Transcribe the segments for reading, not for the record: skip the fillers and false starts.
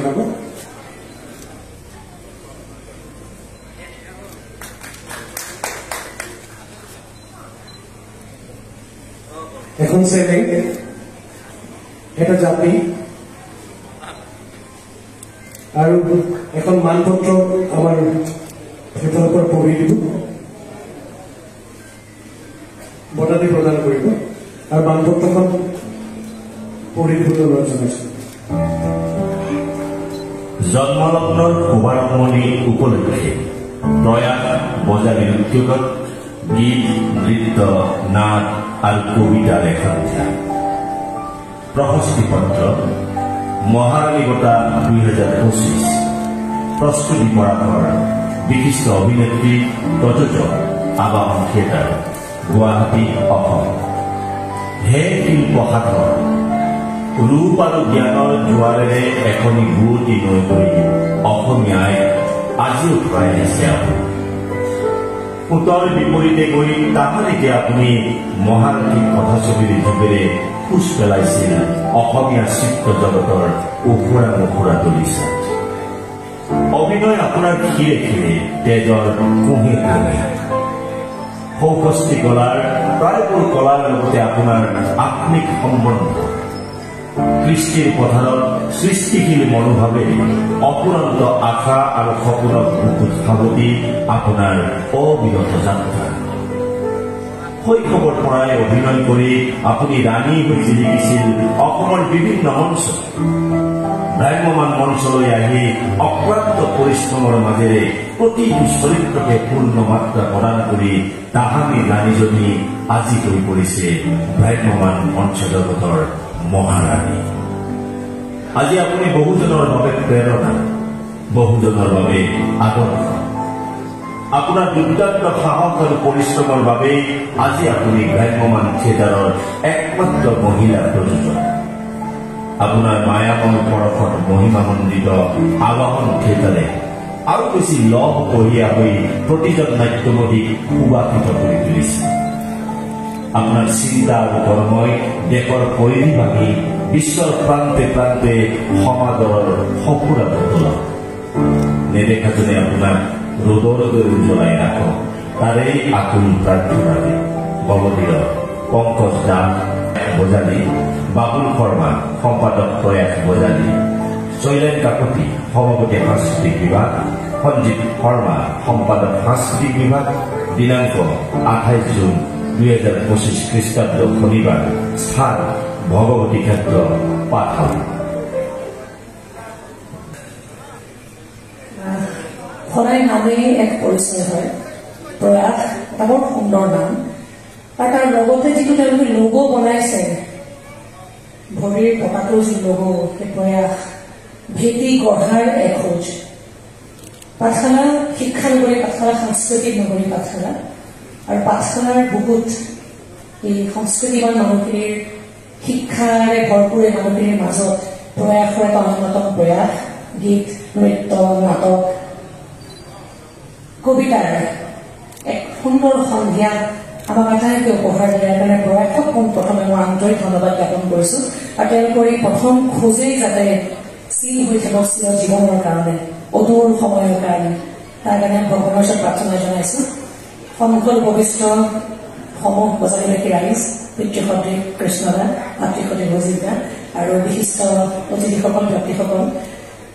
জনাব। এখন চেলেং, এটা জাপি আৰু এখন মানপত্ৰ আমাৰ ভিতৰৰ পৰা পঢ়ি দিব, বঁটাটি প্ৰদান কৰিব আৰু মানপত্ৰখন পঢ়ি দিবলৈ অনুৰোধ জনাইছো। জন্মলগ্নৰ শুভাৰম্ভণি উপলক্ষে প্ৰয়াস বজালীৰ উদ্যোগত গীত, নৃত্য, নাট আৰু কবিতা লেখা প্ৰশস্তি পত্ৰ মহাৰাণী বঁটা 2025 প্ৰস্তুতি পৰামৰ্শ বিশিষ্ট অভিনেত্ৰী প্ৰযোজক আবাহন থিয়েটাৰ গুৱাহাটী অসম। হে শিল্প সাধন ৰূপ আৰু জ্ঞানৰ জোৱাৰেৰে এখনি বুৱতী নৈ কৰি অসমীয়াই আজিও ঘূৰাই আহিছে। উত্তৰ বিপৰীতে গৈ তাহানিতে আপুনি মহাৰথী কথাছবিৰ যোগেৰে খোজ পেলাইছিল অসমীয়া চিত্ৰ জগতৰ উখুৰা মুখুৰা তুলিছে। অভিনয় আপোনাৰ খিৰে খিৰে তেজৰ কুঁহি কুঁহি। সৌষষ্ঠি কলাৰ প্ৰায়বোৰ কলাৰ লগতে আপোনাৰ আত্মিক সম্বন্ধ। কৃষ্টিৰ পথাৰত সৃষ্টিশীল মনোভাৱে অপুৰন্ত আশা আৰু সপোনক বুকুত সাৱটি আপোনাৰ অবিৰত যাত্ৰা। শৈশৱৰ পৰাই অভিনয় কৰি আপুনি ৰাণী হৈ জিলিকিছিল অসমৰ বিভিন্ন মঞ্চ। ভ্ৰাম্যমান মঞ্চলৈ আহি অক্লান্ত পৰিশ্ৰমৰ মাজেৰে প্ৰতিটো চৰিত্ৰকে পূৰ্ণ মাত্ৰা প্ৰদান কৰি তাহানি ৰাণীজনী আজি হৈ পৰিছে ভ্ৰাম্যমান মঞ্চ জগতৰ মহাৰাণী। আজি আপুনি বহুজনৰ বাবে প্ৰেৰণা, বহুজনৰ বাবে আদৰ্শ। আপোনাৰ দুৰ্দান্ত সাহস আৰু পৰিশ্ৰমৰ বাবে আজি আপুনি ভ্ৰাম্যমান থিয়েটাৰৰ একমাত্ৰ মহিলা প্ৰযোজক। আপোনাৰ মায়াময় পৰশত মহিমামণ্ডিত আবাহন থিয়েটাৰে আৰু বেছি লহ কঢ়িয়া হৈ প্ৰতিজন নাট্যমতীক সুবাসিত কৰি তুলিছে। আপোনাৰ চিন্তা আৰু কৰ্মই দেশৰ পৰিধি ভাঙি বিশ্বৰ প্ৰান্তে প্ৰান্তে সমাদৰৰ সফুৰা বটলা। নেদেখাজনে আপোনাক ৰ'দৰ দৰে উজ্বলাই ৰাখক, তাৰেই আকুল প্ৰাৰ্থনা। বলবীৰ পংকজ দাস বজালী, বাবুল শৰ্মা সম্পাদক প্ৰয়াস বজালী, শৈলেন কাকতি সভাপতি সাংস্কৃতিক বিভাগ, সঞ্জীৱ শৰ্মা সম্পাদক সাংস্কৃতিক বিভাগ। দিনাংক 28 জুন 2025 খ্ৰীষ্টাব্দ শনিবাৰ। স্থান ভগৱতী ক্ষেত্ৰ পাঠন। সদায় নামেই এক পৰিচয় হয়। প্ৰয়াস এটা বৰ সুন্দৰ নাম আৰু তাৰ লগতে যিটো তেওঁলোকে লোগো বনাইছে, ভৰিৰ পতাটো যি লোগো, সেই প্ৰয়াস ভেটি গঢ়াৰ এখোজ। পাঠশালা শিক্ষানগৰী, পাঠশালা সাংস্কৃতিক নগৰী পাঠশালা, আৰু পাঠশালাৰ বহুত এই সংস্কৃতিবান মানুহখিনিৰ শিক্ষাৰে ভৰপূৰ এই মানুহখিনিৰ মাজত প্ৰয়াসৰ এটা অন্যতম প্ৰয়াস। গীত, নৃত্য, নাটক, কবিতাৰ এক সুন্দৰ সন্ধিয়া আমাক আটাইকে উপহাৰ দিয়াৰ কাৰণে প্ৰয়াসক প্ৰথমে মই আন্তৰিক ধন্যবাদ জ্ঞাপন কৰিছো। আৰু তেওঁলোকৰ এই প্ৰথম খোজেই যাতে চিন হৈ থাকক চিৰ জীৱনৰ কাৰণে, অদূৰ সময়ৰ কাৰণে, তাৰ কাৰণে ভগৱানৰ ওচৰত প্ৰাৰ্থনা জনাইছো। সন্মুখত উপবিষ্ট সমূহ বজালীবাসী ৰাইজ, পিতৃসদৃশ কৃষ্ণদা, মাতৃসদৃশ ৰজিতা আৰু বিশিষ্ট অতিথিসকল, ব্যক্তিসকল।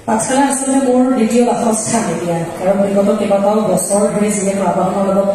পাঠশালা আচলতে মোৰ দ্বিতীয় বাসস্থান এতিয়া, কাৰণ বিগত কেইবাটাও বছৰ ধৰি যিহেতু আবাহনৰ লগত